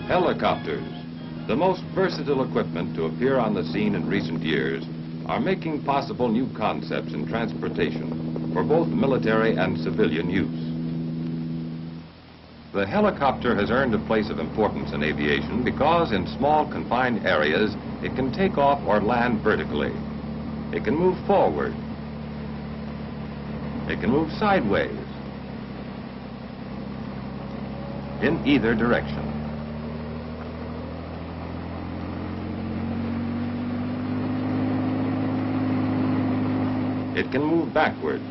Helicopters, the most versatile equipment to appear on the scene in recent years, are making possible new concepts in transportation for both military and civilian use. The helicopter has earned a place of importance in aviation because in small confined areas it can take off or land vertically. It can move forward. It can move sideways. In either direction. It can move backwards.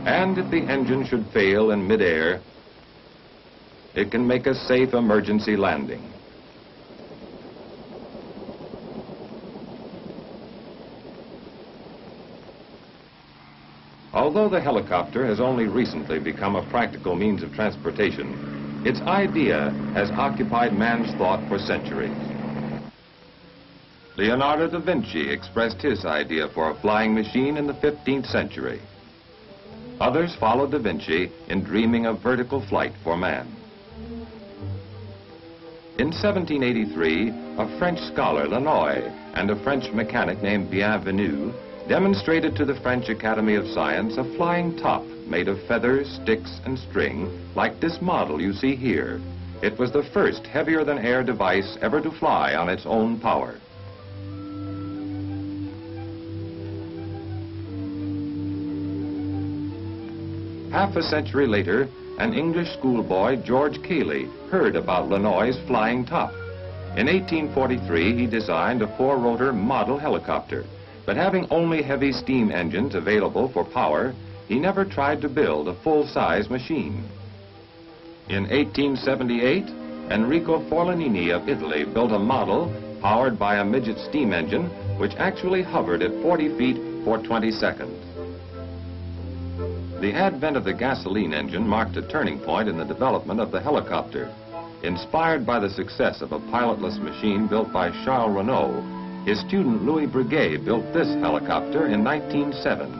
And if the engine should fail in midair, it can make a safe emergency landing. Although the helicopter has only recently become a practical means of transportation, its idea has occupied man's thought for centuries. Leonardo da Vinci expressed his idea for a flying machine in the 15th century. Others followed da Vinci in dreaming of vertical flight for man. In 1783, a French scholar, Lannoy, and a French mechanic named Bienvenu demonstrated to the French Academy of Science a flying top made of feathers, sticks, and string, like this model you see here. It was the first heavier-than-air device ever to fly on its own power. Half a century later, an English schoolboy, George Cayley, heard about Lannoy's flying top. In 1843, he designed a four-rotor model helicopter. But having only heavy steam engines available for power, he never tried to build a full-size machine. In 1878, Enrico Forlanini of Italy built a model powered by a midget steam engine which actually hovered at 40 feet for 20 seconds. The advent of the gasoline engine marked a turning point in the development of the helicopter. Inspired by the success of a pilotless machine built by Charles Renault, his student Louis Breguet built this helicopter in 1907.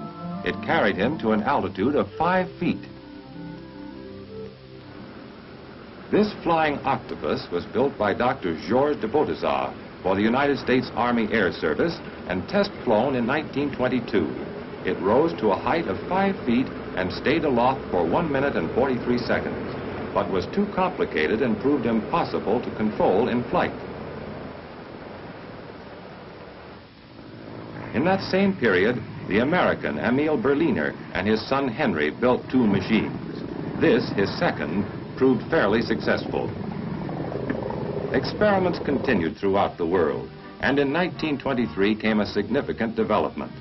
It carried him to an altitude of 5 feet. This flying octopus was built by Dr. Georges de Bautizat for the United States Army Air Service and test flown in 1922. It rose to a height of 5 feet and stayed aloft for 1 minute and 43 seconds, but was too complicated and proved impossible to control in flight. In that same period, the American Emil Berliner and his son Henry built 2 machines. This, his second, proved fairly successful. Experiments continued throughout the world, and in 1923 came a significant development.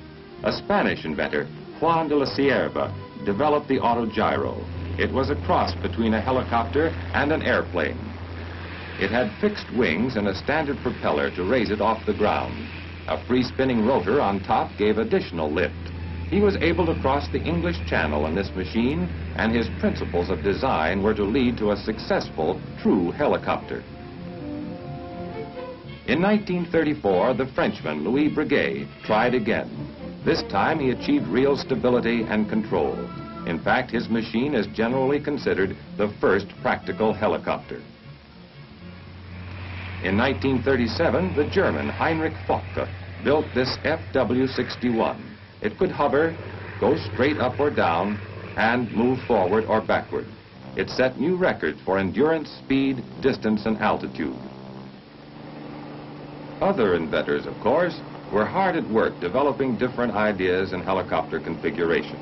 A Spanish inventor, Juan de la Cierva, developed the autogyro. It was a cross between a helicopter and an airplane. It had fixed wings and a standard propeller to raise it off the ground. A free-spinning rotor on top gave additional lift. He was able to cross the English Channel in this machine, and his principles of design were to lead to a successful, true helicopter. In 1934, the Frenchman Louis Breguet tried again. This time he achieved real stability and control. In fact, his machine is generally considered the first practical helicopter. In 1937, the German Heinrich Focke built this FW-61. It could hover, go straight up or down, and move forward or backward. It set new records for endurance, speed, distance, and altitude. Other inventors, of course, were hard at work developing different ideas in helicopter configuration.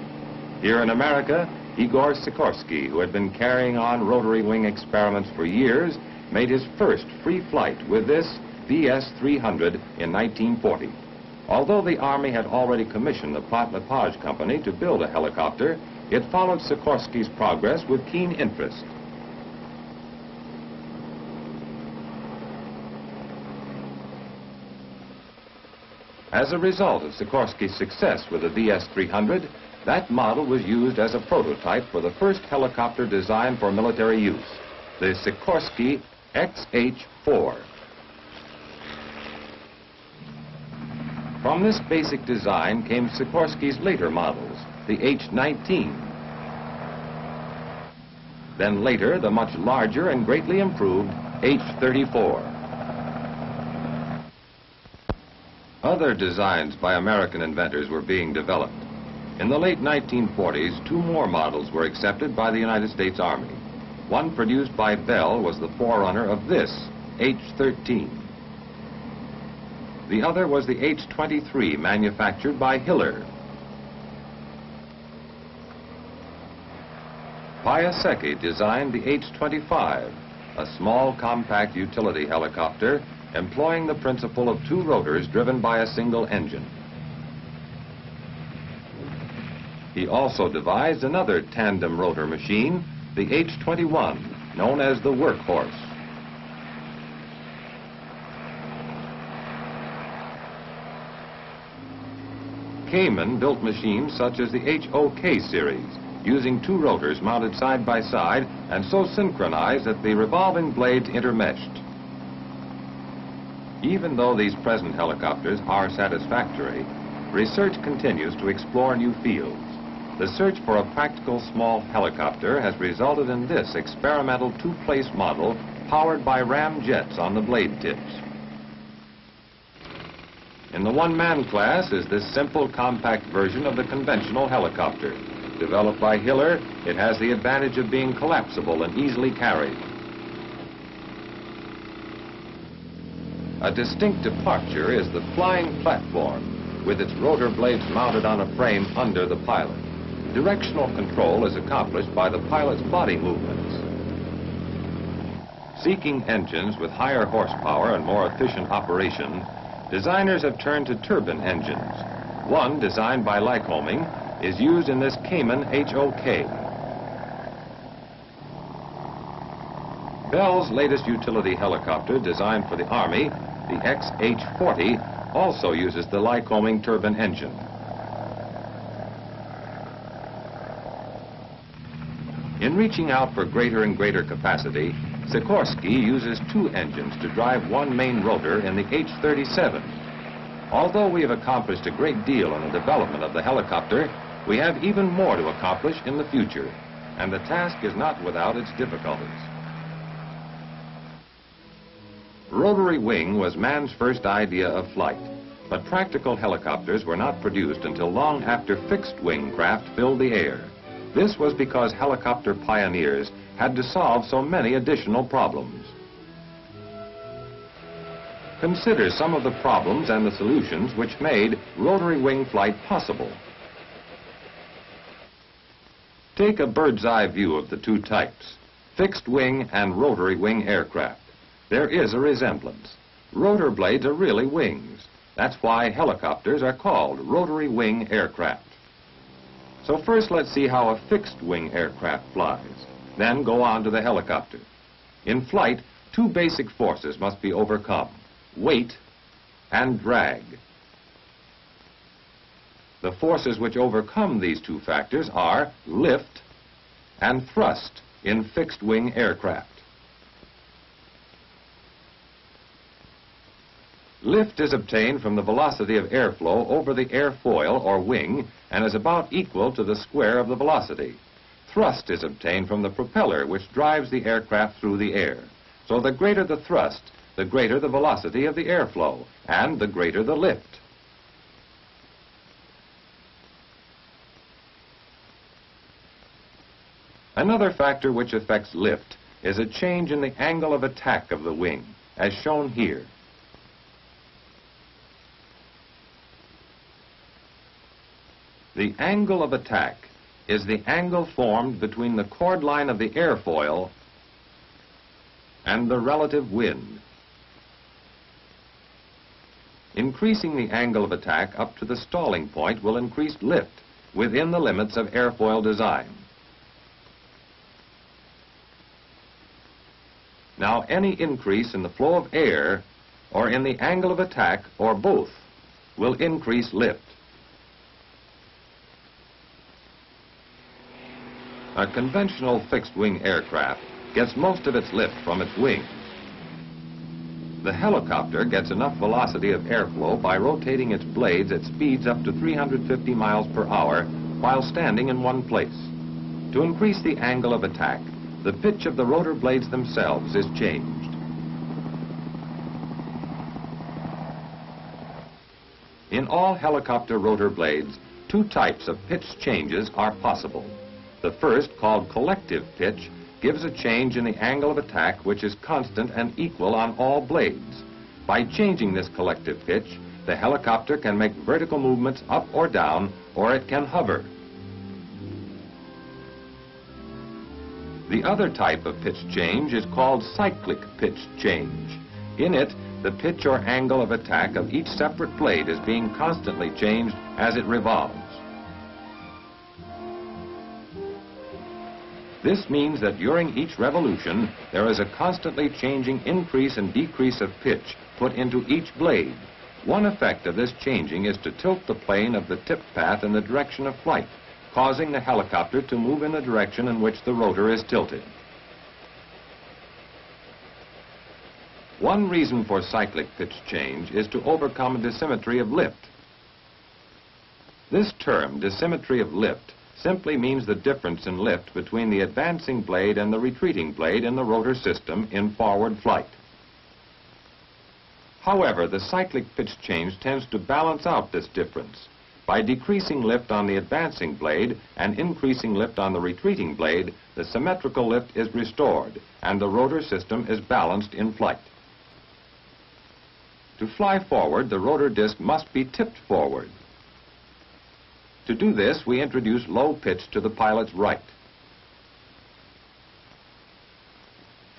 Here in America, Igor Sikorsky, who had been carrying on rotary-wing experiments for years, made his first free flight with this VS-300 in 1940. Although the Army had already commissioned the Pratt-Lepage Company to build a helicopter, it followed Sikorsky's progress with keen interest. As a result of Sikorsky's success with the VS-300, that model was used as a prototype for the first helicopter designed for military use, the Sikorsky XH-4. From this basic design came Sikorsky's later models, the H-19, then later the much larger and greatly improved H-34. Other designs by American inventors were being developed. In the late 1940s, two more models were accepted by the United States Army. One produced by Bell was the forerunner of this, H-13. The other was the H-23 manufactured by Hiller. Piasecki designed the H-25, a small compact utility helicopter employing the principle of two rotors driven by a single engine. He also devised another tandem rotor machine, the H-21, known as the workhorse. Cayman built machines such as the HOK series, using two rotors mounted side by side and so synchronized that the revolving blades intermeshed. Even though these present helicopters are satisfactory, research continues to explore new fields. The search for a practical small helicopter has resulted in this experimental two-place model powered by ram jets on the blade tips. In the one-man class is this simple compact version of the conventional helicopter. Developed by Hiller, it has the advantage of being collapsible and easily carried. A distinct departure is the flying platform, with its rotor blades mounted on a frame under the pilot. Directional control is accomplished by the pilot's body movements. Seeking engines with higher horsepower and more efficient operation, designers have turned to turbine engines. One, designed by Lycoming, is used in this Cayman HOK. Bell's latest utility helicopter, designed for the Army, the XH-40, also uses the Lycoming turbine engine. In reaching out for greater and greater capacity, Sikorsky uses two engines to drive one main rotor in the H-37. Although we have accomplished a great deal in the development of the helicopter, we have even more to accomplish in the future, and the task is not without its difficulties. Rotary-Wing was man's first idea of flight, but practical helicopters were not produced until long after fixed-wing craft filled the air. This was because helicopter pioneers had to solve so many additional problems. Consider some of the problems and the solutions which made rotary-wing flight possible. Take a bird's-eye view of the two types, fixed-wing and rotary-wing aircraft. There is a resemblance. Rotor blades are really wings. That's why helicopters are called rotary-wing aircraft. So first let's see how a fixed-wing aircraft flies. Then go on to the helicopter. In flight, two basic forces must be overcome: weight and drag. The forces which overcome these two factors are lift and thrust in fixed-wing aircraft. Lift is obtained from the velocity of airflow over the airfoil or wing and is about equal to the square of the velocity. Thrust is obtained from the propeller, which drives the aircraft through the air. So the greater the thrust, the greater the velocity of the airflow, and the greater the lift. Another factor which affects lift is a change in the angle of attack of the wing, as shown here. The angle of attack is the angle formed between the chord line of the airfoil and the relative wind. Increasing the angle of attack up to the stalling point will increase lift within the limits of airfoil design. Now, any increase in the flow of air or in the angle of attack, or both, will increase lift. A conventional fixed-wing aircraft gets most of its lift from its wings. The helicopter gets enough velocity of airflow by rotating its blades at speeds up to 350 miles per hour while standing in one place. To increase the angle of attack, the pitch of the rotor blades themselves is changed. In all helicopter rotor blades, two types of pitch changes are possible. The first, called collective pitch, gives a change in the angle of attack which is constant and equal on all blades. By changing this collective pitch, the helicopter can make vertical movements up or down, or it can hover. The other type of pitch change is called cyclic pitch change. In it, the pitch or angle of attack of each separate blade is being constantly changed as it revolves. This means that during each revolution, there is a constantly changing increase and decrease of pitch put into each blade. One effect of this changing is to tilt the plane of the tip path in the direction of flight, causing the helicopter to move in the direction in which the rotor is tilted. One reason for cyclic pitch change is to overcome dissymmetry of lift. This term, dissymmetry of lift, simply means the difference in lift between the advancing blade and the retreating blade in the rotor system in forward flight. However, the cyclic pitch change tends to balance out this difference. By decreasing lift on the advancing blade and increasing lift on the retreating blade, the symmetrical lift is restored and the rotor system is balanced in flight. To fly forward, the rotor disc must be tipped forward. To do this, we introduce low pitch to the pilot's right.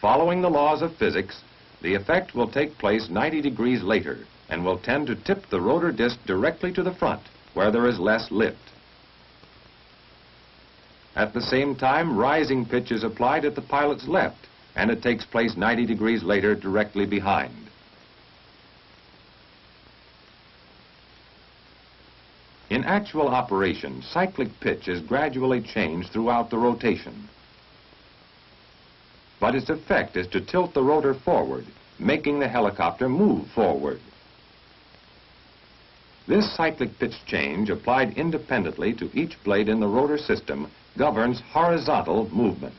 Following the laws of physics, the effect will take place 90 degrees later and will tend to tip the rotor disc directly to the front, where there is less lift. At the same time, rising pitch is applied at the pilot's left, and it takes place 90 degrees later directly behind. In actual operation, cyclic pitch is gradually changed throughout the rotation. But its effect is to tilt the rotor forward, making the helicopter move forward. This cyclic pitch change, applied independently to each blade in the rotor system, governs horizontal movement.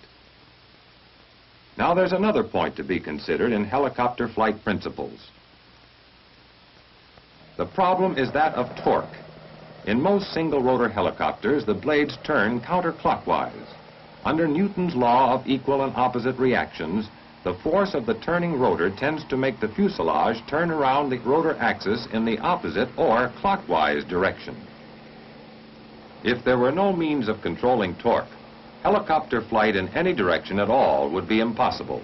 Now there's another point to be considered in helicopter flight principles. The problem is that of torque. In most single-rotor helicopters, the blades turn counterclockwise. Under Newton's law of equal and opposite reactions, the force of the turning rotor tends to make the fuselage turn around the rotor axis in the opposite or clockwise direction. If there were no means of controlling torque, helicopter flight in any direction at all would be impossible.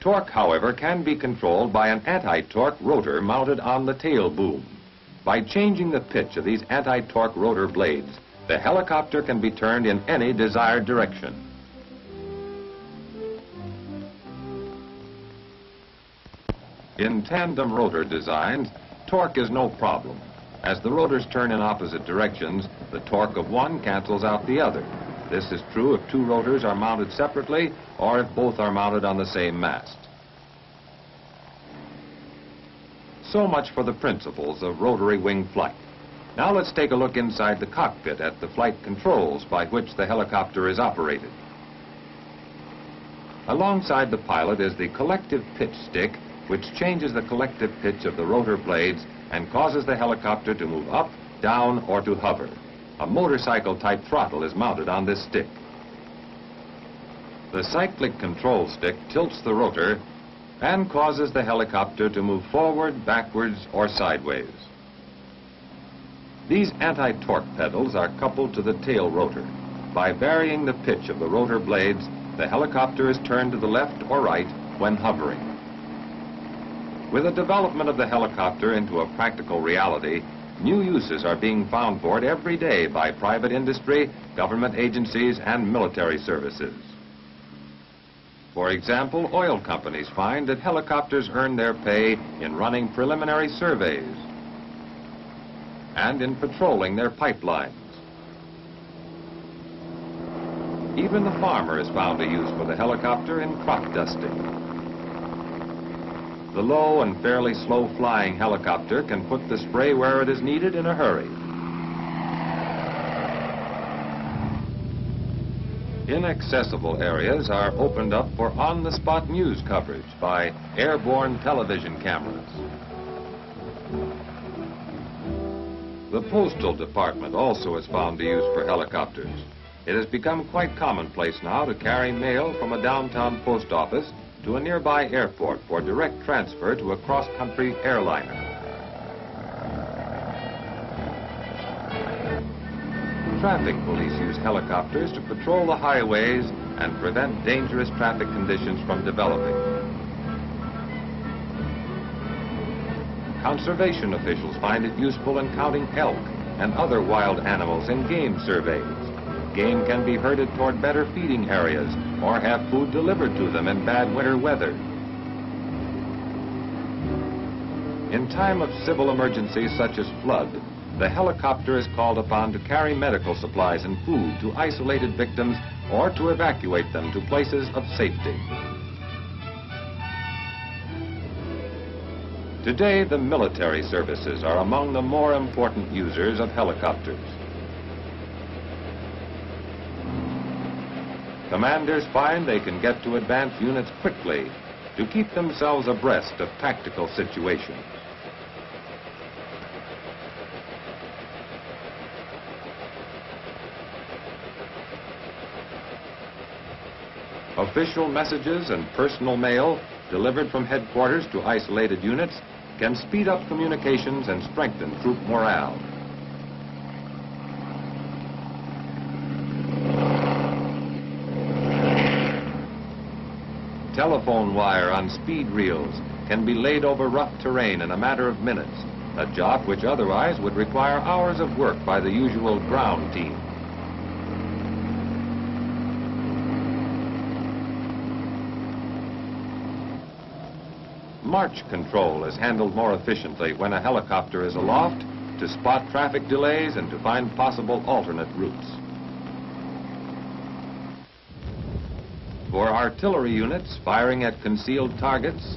Torque, however, can be controlled by an anti-torque rotor mounted on the tail boom. By changing the pitch of these anti-torque rotor blades, the helicopter can be turned in any desired direction. In tandem rotor designs, torque is no problem. As the rotors turn in opposite directions, the torque of one cancels out the other. This is true if two rotors are mounted separately or if both are mounted on the same mast. So much for the principles of rotary-wing flight. Now let's take a look inside the cockpit at the flight controls by which the helicopter is operated. Alongside the pilot is the collective pitch stick, which changes the collective pitch of the rotor blades and causes the helicopter to move up, down, or to hover. A motorcycle-type throttle is mounted on this stick. The cyclic control stick tilts the rotor and causes the helicopter to move forward, backwards, or sideways. These anti-torque pedals are coupled to the tail rotor. By varying the pitch of the rotor blades, the helicopter is turned to the left or right when hovering. With the development of the helicopter into a practical reality, new uses are being found for it every day by private industry, government agencies, and military services. For example, oil companies find that helicopters earn their pay in running preliminary surveys and in patrolling their pipelines. Even the farmer has found a use for the helicopter in crop dusting. The low and fairly slow-flying helicopter can put the spray where it is needed in a hurry. Inaccessible areas are opened up for on-the-spot news coverage by airborne television cameras. The Postal Department also is found to use for helicopters. It has become quite commonplace now to carry mail from a downtown post office to a nearby airport for direct transfer to a cross-country airliner. Traffic police use helicopters to patrol the highways and prevent dangerous traffic conditions from developing. Conservation officials find it useful in counting elk and other wild animals in game surveys. Game can be herded toward better feeding areas or have food delivered to them in bad winter weather. In time of civil emergencies such as flood, the helicopter is called upon to carry medical supplies and food to isolated victims or to evacuate them to places of safety. Today, the military services are among the more important users of helicopters. Commanders find they can get to advanced units quickly to keep themselves abreast of tactical situations. Official messages and personal mail delivered from headquarters to isolated units can speed up communications and strengthen troop morale. Telephone wire on speed reels can be laid over rough terrain in a matter of minutes, a job which otherwise would require hours of work by the usual ground team. March control is handled more efficiently when a helicopter is aloft to spot traffic delays and to find possible alternate routes. For artillery units firing at concealed targets,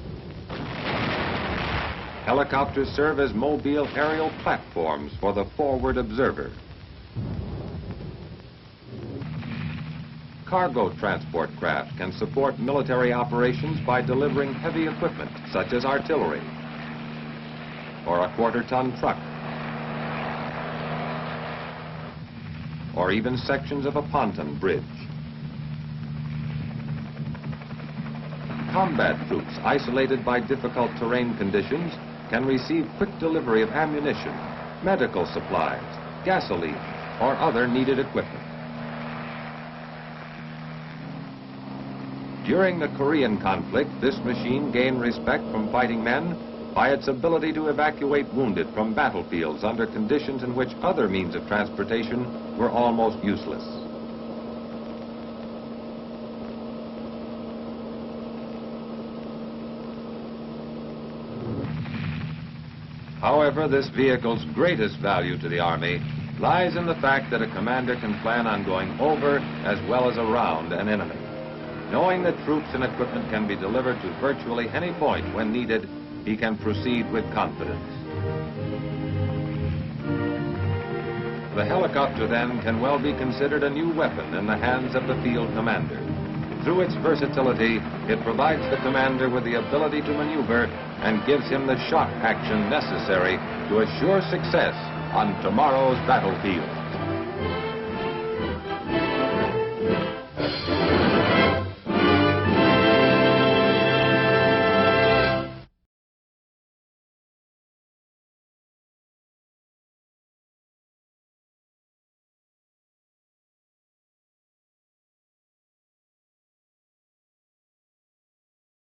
helicopters serve as mobile aerial platforms for the forward observer. Cargo transport craft can support military operations by delivering heavy equipment such as artillery or a quarter-ton truck or even sections of a pontoon bridge. Combat troops isolated by difficult terrain conditions can receive quick delivery of ammunition, medical supplies, gasoline, or other needed equipment. During the Korean conflict, this machine gained respect from fighting men by its ability to evacuate wounded from battlefields under conditions in which other means of transportation were almost useless. However, this vehicle's greatest value to the Army lies in the fact that a commander can plan on going over as well as around an enemy. Knowing that troops and equipment can be delivered to virtually any point when needed, he can proceed with confidence. The helicopter, then, can well be considered a new weapon in the hands of the field commander. Through its versatility, it provides the commander with the ability to maneuver and gives him the shock action necessary to assure success on tomorrow's battlefield.